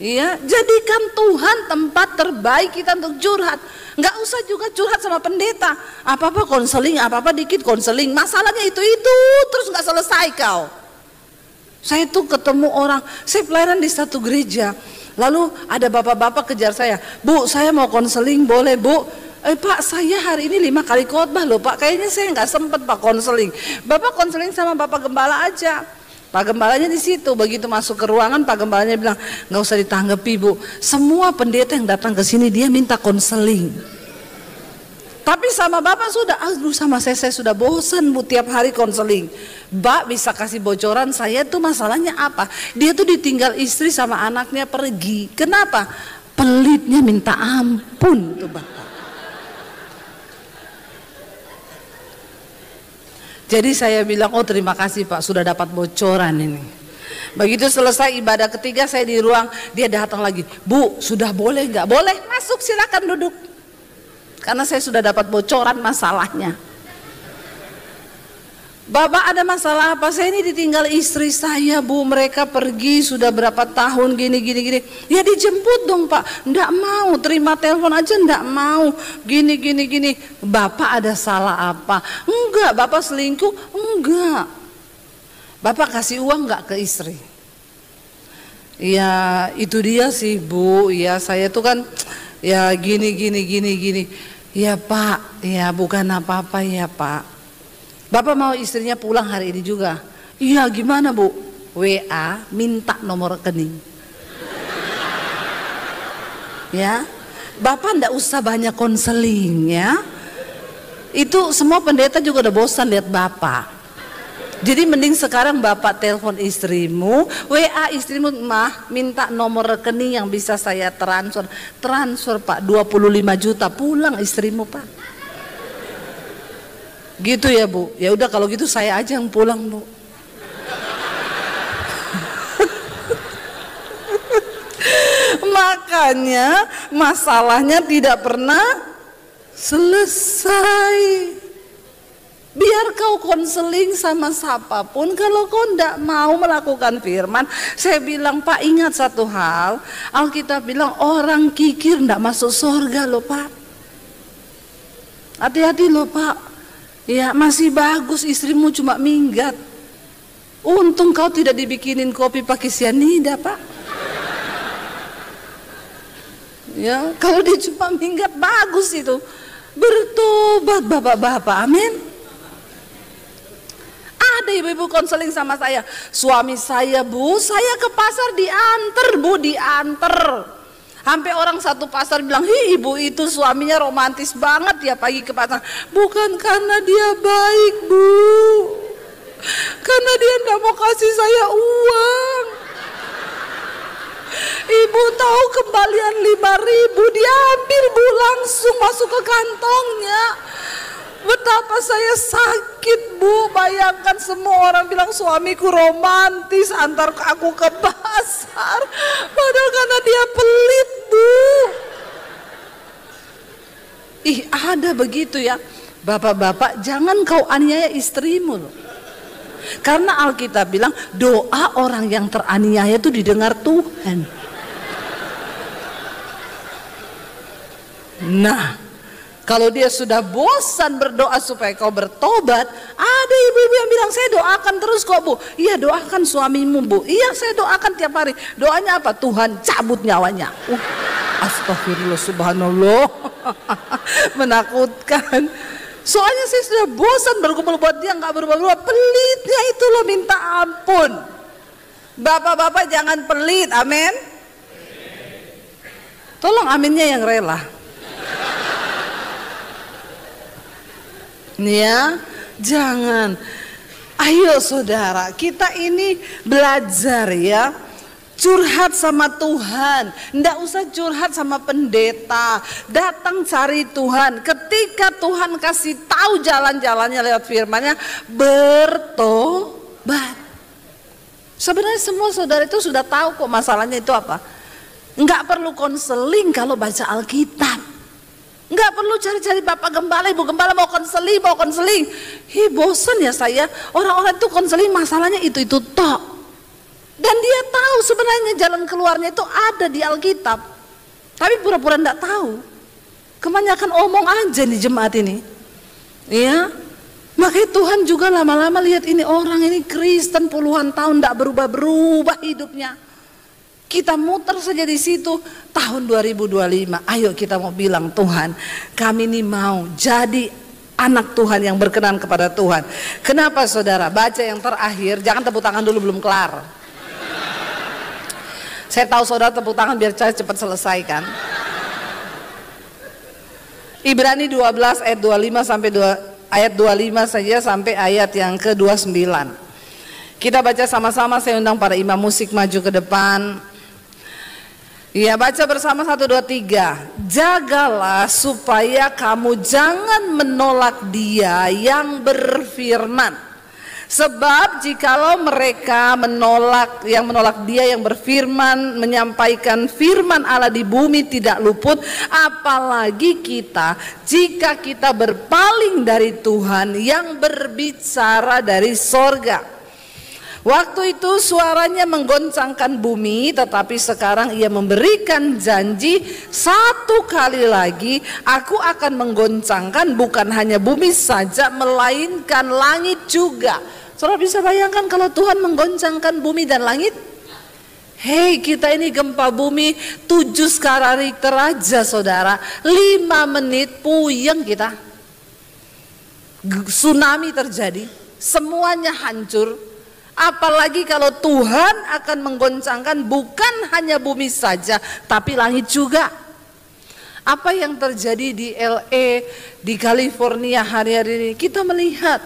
Iya, jadikan Tuhan tempat terbaik kita untuk curhat. Nggak usah juga curhat sama pendeta. Apa-apa konseling, apa-apa dikit konseling. Masalahnya itu terus nggak selesai kau. Saya tuh ketemu orang, saya pelayanan di satu gereja. Lalu ada bapak-bapak kejar saya, Bu, saya mau konseling boleh bu? Pak, saya hari ini 5 kali khotbah loh Pak, kayaknya saya nggak sempet Pak konseling. Bapak konseling sama Bapak Gembala aja. Pak Gembalanya di situ. Begitu masuk ke ruangan, Pak Gembalanya bilang, nggak usah ditanggapi Bu. Semua pendeta yang datang ke sini dia minta konseling. Tapi sama Bapak sudah, aduh sama saya sudah bosan Bu tiap hari konseling. Mbak bisa kasih bocoran saya tuh masalahnya apa? Dia tuh ditinggal istri sama anaknya pergi. Kenapa? Pelitnya minta ampun tuh Bapak. Jadi saya bilang, oh terima kasih Pak sudah dapat bocoran ini. Begitu selesai ibadah ketiga saya di ruang, dia datang lagi, Bu sudah boleh nggak? Boleh, masuk silakan duduk. Karena saya sudah dapat bocoran masalahnya. Bapak ada masalah apa? Saya ini ditinggal istri saya Bu, mereka pergi sudah berapa tahun gini. Ya dijemput dong Pak. Nggak mau, terima telepon aja nggak mau. Gini. Bapak ada salah apa? Enggak, Bapak selingkuh? Enggak. Bapak kasih uang nggak ke istri? Ya itu dia sih Bu. Ya saya tuh kan ya gini. Ya Pak, ya bukan apa-apa ya Pak. Bapak mau istrinya pulang hari ini juga. Iya gimana Bu? WA minta nomor rekening. Ya, Bapak ndak usah banyak konseling ya. Itu semua pendeta juga udah bosan lihat Bapak. Jadi mending sekarang Bapak telepon istrimu, WA istrimu, mah minta nomor rekening yang bisa saya transfer. Transfer Pak 25 juta, pulang istrimu Pak. Gitu ya Bu. Ya udah kalau gitu saya aja yang pulang Bu. Makanya masalahnya tidak pernah selesai. Biar kau konseling sama siapapun, kalau kau tidak mau melakukan firman, saya bilang Pak ingat satu hal, Alkitab bilang orang kikir tidak masuk surga loh Pak. Hati-hati loh Pak. Ya masih bagus istrimu cuma minggat. Untung kau tidak dibikinin kopi pakai sianida Pak. Ya kalau dia cuma minggat bagus itu. Bertobat bapak-bapak, amin. Ada ibu-ibu konseling sama saya. Suami saya Bu, saya ke pasar diantar Bu, diantar. Sampai orang satu pasar bilang, hi ibu itu suaminya romantis banget ya pagi ke pasar. Bukan karena dia baik Bu, karena dia tidak mau kasih saya uang. Ibu tahu kembalian 5.000 diambil Bu, langsung masuk ke kantongnya. Betapa saya sakit Bu, bayangkan semua orang bilang suamiku romantis antar aku ke pasar, padahal karena dia pelit Bu. Ih ada begitu ya. Bapak-bapak jangan kau aniaya istrimu loh. Karena Alkitab bilang doa orang yang teraniaya itu didengar Tuhan. Nah kalau dia sudah bosan berdoa supaya kau bertobat, ada ibu-ibu yang bilang saya doakan terus kok Bu. Iya doakan suamimu Bu. Iya saya doakan tiap hari. Doanya apa? Tuhan cabut nyawanya. Astagfirullah subhanallah. Menakutkan. Soalnya saya sudah bosan berkumpul buat dia nggak berubah-ubah. Pelitnya itu loh minta ampun. Bapak-bapak jangan pelit, amin. Tolong aminnya yang rela. Ya, jangan. Ayo saudara, kita ini belajar ya. Curhat sama Tuhan, ndak usah curhat sama pendeta. Datang cari Tuhan. Ketika Tuhan kasih tahu jalan-jalannya lewat firman-Nya, bertobat. Sebenarnya semua saudara itu sudah tahu kok masalahnya itu apa. Enggak perlu konseling kalau baca Alkitab. Enggak perlu cari-cari Bapak Gembala, Ibu Gembala mau konseling. Hi bosan ya saya. Orang-orang itu konseling masalahnya itu tok. Dan dia tahu sebenarnya jalan keluarnya itu ada di Alkitab. Tapi pura-pura enggak tahu. Kebanyakan omong aja di jemaat ini. Iya. Makanya Tuhan juga lama-lama lihat ini orang ini Kristen puluhan tahun enggak berubah-berubah hidupnya. Kita muter saja di situ. Tahun 2025, ayo kita mau bilang, Tuhan, kami ini mau jadi anak Tuhan yang berkenan kepada Tuhan. Kenapa saudara? Baca yang terakhir, jangan tepuk tangan dulu, belum kelar. Saya tahu saudara tepuk tangan biar saya cepat selesaikan. Ibrani 12 ayat 25 sampai ayat 25 saja sampai ayat yang ke-29. Kita baca sama-sama, saya undang para imam musik maju ke depan. Ya, baca bersama 1, 2, 3. Jagalah supaya kamu jangan menolak Dia yang berfirman. Sebab jikalau mereka menolak Dia yang berfirman, menyampaikan firman Allah di bumi tidak luput, apalagi kita jika kita berpaling dari Tuhan yang berbicara dari sorga. Waktu itu suaranya menggoncangkan bumi, tetapi sekarang Ia memberikan janji, satu kali lagi aku akan menggoncangkan bukan hanya bumi saja, melainkan langit juga. Saudara bisa bayangkan kalau Tuhan menggoncangkan bumi dan langit? Hei, kita ini gempa bumi 7 skala Richter aja saudara, 5 menit puyeng kita. Tsunami terjadi, semuanya hancur. Apalagi kalau Tuhan akan menggoncangkan bukan hanya bumi saja, tapi langit juga. Apa yang terjadi di LA, di California hari-hari ini, kita melihat.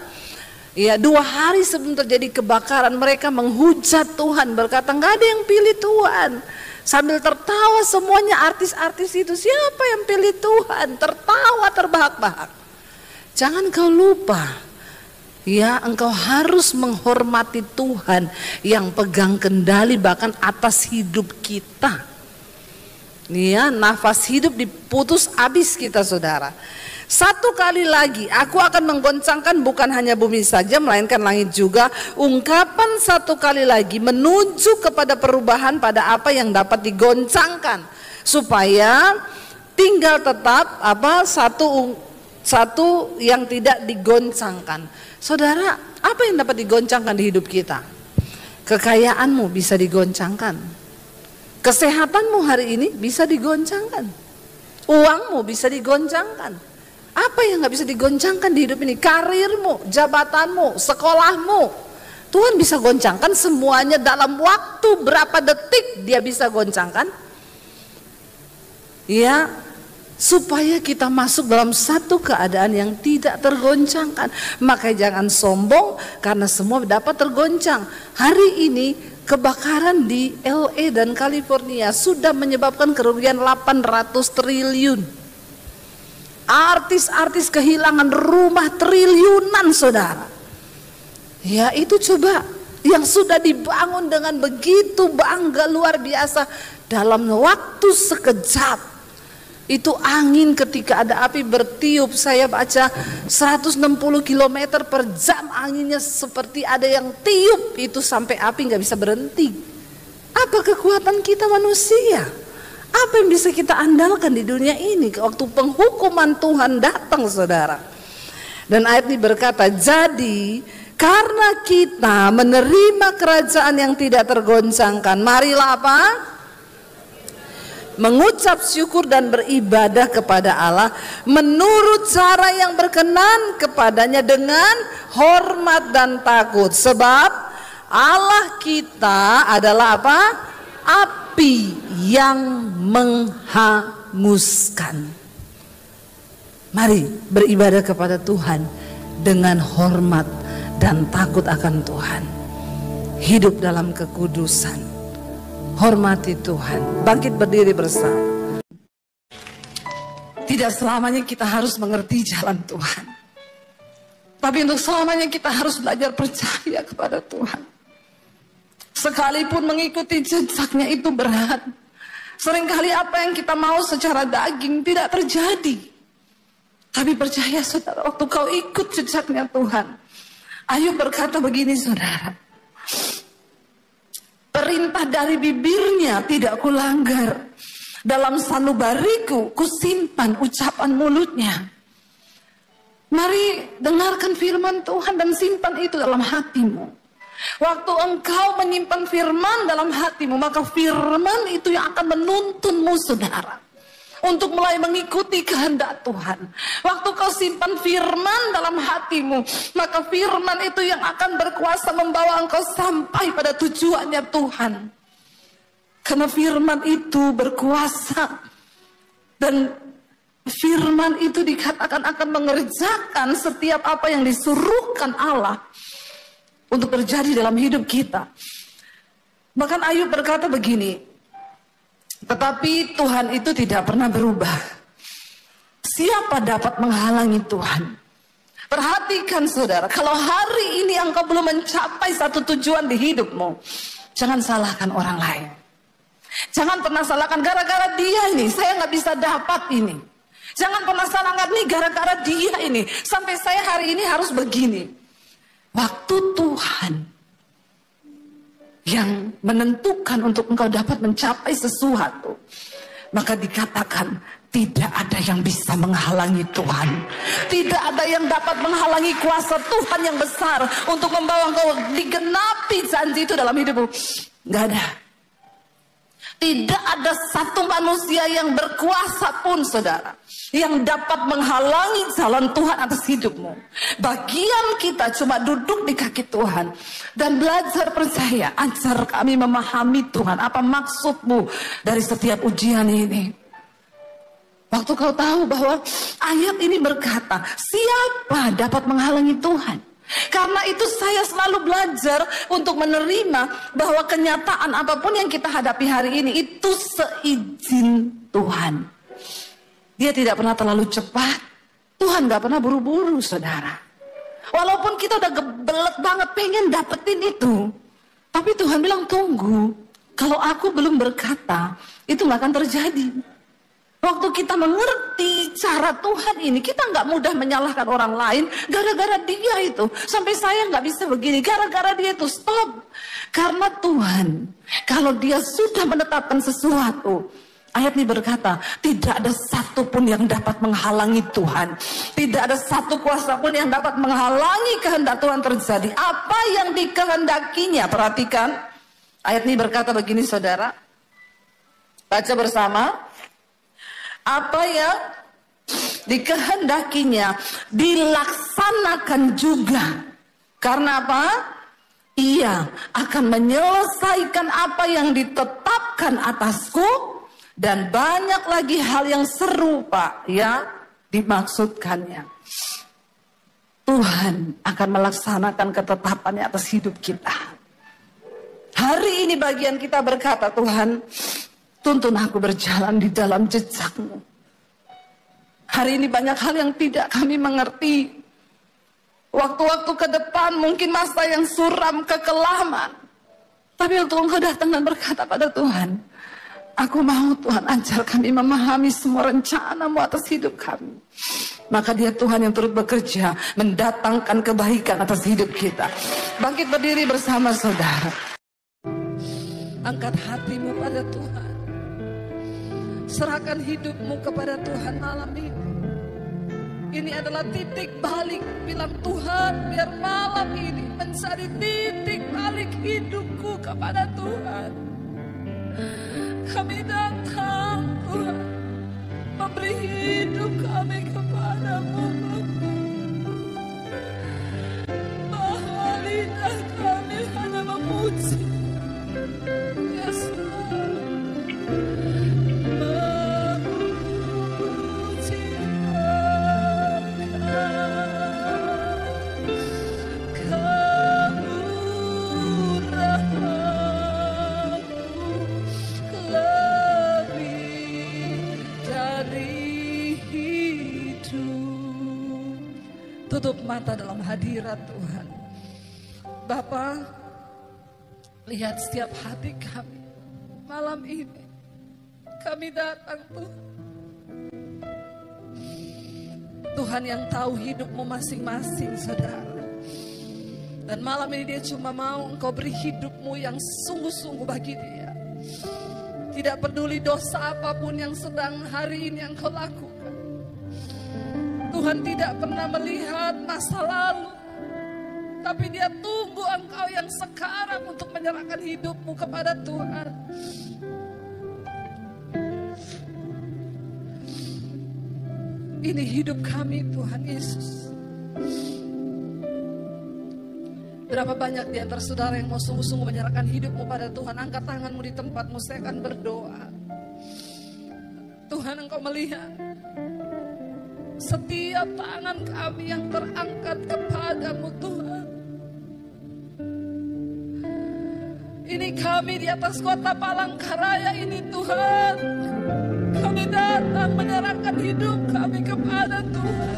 Ya, 2 hari sebelum terjadi kebakaran, mereka menghujat Tuhan, berkata nggak ada yang pilih Tuhan. Sambil tertawa semuanya artis-artis itu, siapa yang pilih Tuhan? Tertawa terbahak-bahak. Jangan kau lupa. Ya, engkau harus menghormati Tuhan yang pegang kendali bahkan atas hidup kita. Ya, nafas hidup diputus habis kita saudara. Satu kali lagi aku akan menggoncangkan bukan hanya bumi saja melainkan langit juga. Ungkapan satu kali lagi menuju kepada perubahan pada apa yang dapat digoncangkan, supaya tinggal tetap satu yang tidak digoncangkan. Saudara, apa yang dapat digoncangkan di hidup kita? Kekayaanmu bisa digoncangkan. Kesehatanmu hari ini bisa digoncangkan. Uangmu bisa digoncangkan. Apa yang gak bisa digoncangkan di hidup ini? Karirmu, jabatanmu, sekolahmu. Tuhan bisa goncangkan semuanya dalam waktu berapa detik Dia bisa goncangkan. Ya, supaya kita masuk dalam satu keadaan yang tidak tergoncangkan. Maka jangan sombong karena semua dapat tergoncang. Hari ini kebakaran di LA dan California sudah menyebabkan kerugian 800 triliun. Artis-artis kehilangan rumah triliunan saudara. Ya, itu coba yang sudah dibangun dengan begitu bangga luar biasa dalam waktu sekejap. Itu angin ketika ada api bertiup, saya baca 160 km per jam anginnya, seperti ada yang tiup itu sampai api nggak bisa berhenti. Apa kekuatan kita manusia? Apa yang bisa kita andalkan di dunia ini waktu penghukuman Tuhan datang saudara? Dan ayat ini berkata, jadi karena kita menerima kerajaan yang tidak tergoncangkan, marilah apa? Mengucap syukur dan beribadah kepada Allah menurut cara yang berkenan kepadanya dengan hormat dan takut. Sebab Allah kita adalah apa? Api yang menghanguskan. Mari beribadah kepada Tuhan dengan hormat dan takut akan Tuhan. Hidup dalam kekudusan. Hormati Tuhan. Bangkit berdiri bersama. Tidak selamanya kita harus mengerti jalan Tuhan, tapi untuk selamanya kita harus belajar percaya kepada Tuhan. Sekalipun mengikuti jejaknya itu berat. Seringkali apa yang kita mau secara daging tidak terjadi. Tapi percaya saudara, waktu kau ikut jejaknya Tuhan. Ayub berkata begini saudara, perintah dari bibirnya tidak kulanggar, dalam sanubariku kusimpan ucapan mulutnya. Mari dengarkan firman Tuhan dan simpan itu dalam hatimu. Waktu engkau menyimpan firman dalam hatimu, maka firman itu yang akan menuntunmu, saudara, untuk mulai mengikuti kehendak Tuhan. Waktu kau simpan firman dalam hatimu, maka firman itu yang akan berkuasa membawa engkau sampai pada tujuannya Tuhan. Karena firman itu berkuasa, dan firman itu dikatakan akan mengerjakan setiap apa yang disuruhkan Allah untuk terjadi dalam hidup kita. Bahkan Ayub berkata begini, tetapi Tuhan itu tidak pernah berubah. Siapa dapat menghalangi Tuhan? Perhatikan saudara, kalau hari ini engkau belum mencapai satu tujuan di hidupmu, jangan salahkan orang lain. Jangan pernah salahkan gara-gara dia ini saya nggak bisa dapat ini. Jangan pernah salahkan nih gara-gara dia ini sampai saya hari ini harus begini. Waktu Tuhan yang menentukan untuk engkau dapat mencapai sesuatu, maka dikatakan tidak ada yang bisa menghalangi Tuhan. Tidak ada yang dapat menghalangi kuasa Tuhan yang besar untuk membawa engkau digenapi janji itu dalam hidupmu. Nggak ada. Tidak ada satu manusia yang berkuasa pun, saudara, yang dapat menghalangi jalan Tuhan atas hidupmu. Bagian kita cuma duduk di kaki Tuhan dan belajar percaya. Ajar kami memahami Tuhan, apa maksudmu dari setiap ujian ini. Waktu kau tahu bahwa ayat ini berkata, siapa dapat menghalangi Tuhan? Karena itu saya selalu belajar untuk menerima bahwa kenyataan apapun yang kita hadapi hari ini itu seizin Tuhan. Dia tidak pernah terlalu cepat. Tuhan gak pernah buru-buru, saudara. Walaupun kita udah gebelet banget pengen dapetin itu, tapi Tuhan bilang tunggu. Kalau aku belum berkata, itu gak akan terjadi. Waktu kita mengerti cara Tuhan ini, kita nggak mudah menyalahkan orang lain gara-gara dia itu. Sampai saya nggak bisa begini, gara-gara dia itu. Stop. Karena Tuhan, kalau dia sudah menetapkan sesuatu, ayat ini berkata, tidak ada satu pun yang dapat menghalangi Tuhan. Tidak ada satu kuasa pun yang dapat menghalangi kehendak Tuhan terjadi. Apa yang dikehendakinya, perhatikan. Ayat ini berkata begini, saudara. Baca bersama. Apa yang dikehendakinya dilaksanakan juga. Karena apa? Ia akan menyelesaikan apa yang ditetapkan atasku, dan banyak lagi hal yang serupa yang dimaksudkannya. Tuhan akan melaksanakan ketetapannya atas hidup kita. Hari ini bagian kita berkata, Tuhan, tuntun aku berjalan di dalam jejak-Mu. Hari ini banyak hal yang tidak kami mengerti. Waktu-waktu ke depan mungkin masa yang suram, kekelaman. Tapi waktu Engkau datang dan berkata pada Tuhan, aku mau Tuhan ajar kami memahami semua rencana-Mu atas hidup kami. Maka dia Tuhan yang turut bekerja mendatangkan kebaikan atas hidup kita. Bangkit berdiri bersama saudara. Angkat hatimu pada Tuhan. Serahkan hidupmu kepada Tuhan malam ini. Ini adalah titik balik. Bilang, Tuhan, biar malam ini mencari titik balik hidupku kepada Tuhan. Kami datang, Tuhan, memberi hidup kami kepadamu. Bahwa lidah kami hanya memuji. Yes, Lord. Tutup mata dalam hadirat Tuhan. Bapa, lihat setiap hati kami malam ini. Kami datang Tuhan. Tuhan yang tahu hidupmu masing-masing, saudara. Dan malam ini dia cuma mau Engkau beri hidupmu yang sungguh-sungguh bagi dia. Tidak peduli dosa apapun yang sedang hari ini Engkau lakukan. Tuhan tidak pernah melihat masa lalu, tapi dia tunggu engkau yang sekarang untuk menyerahkan hidupmu kepada Tuhan. Ini hidup kami Tuhan Yesus. Berapa banyak di antara saudara yang mau sungguh-sungguh menyerahkan hidupmu pada Tuhan? Angkat tanganmu di tempatmu, saya akan berdoa. Tuhan, Engkau melihat setiap tangan kami yang terangkat kepadamu Tuhan. Ini kami di atas kota Palangkaraya ini Tuhan. Kami datang menyerahkan hidup kami kepada Tuhan.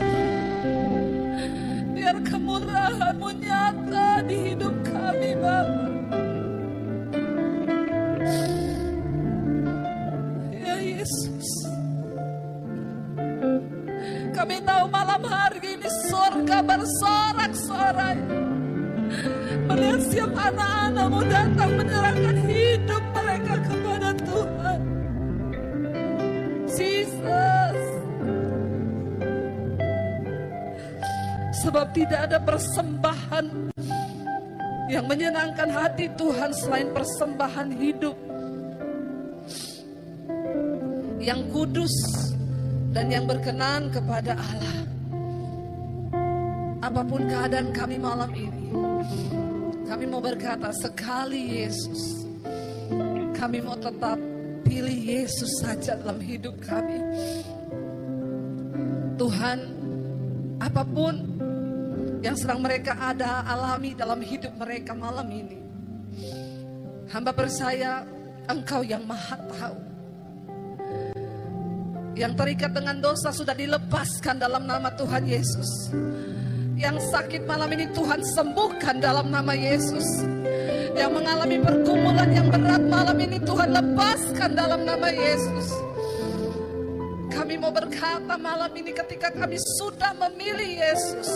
Biar kemurahan-Mu nyata di hidup kami Bapa. Ya Yesus, kami tahu malam hari ini surga bersorak-sorai melihat setiap anak-anak-Mu datang menyerahkan hidup mereka kepada Tuhan. Jesus, sebab tidak ada persembahan yang menyenangkan hati Tuhan selain persembahan hidup yang kudus dan yang berkenan kepada Allah. Apapun keadaan kami malam ini, kami mau berkata sekali Yesus, kami mau tetap pilih Yesus saja dalam hidup kami. Tuhan, apapun yang sedang mereka alami dalam hidup mereka malam ini, hamba percaya Engkau yang Maha Tahu. Yang terikat dengan dosa sudah dilepaskan dalam nama Tuhan Yesus. Yang sakit malam ini Tuhan sembuhkan dalam nama Yesus. Yang mengalami pergumulan yang berat malam ini Tuhan lepaskan dalam nama Yesus. Kami mau berkata malam ini ketika kami sudah memilih Yesus,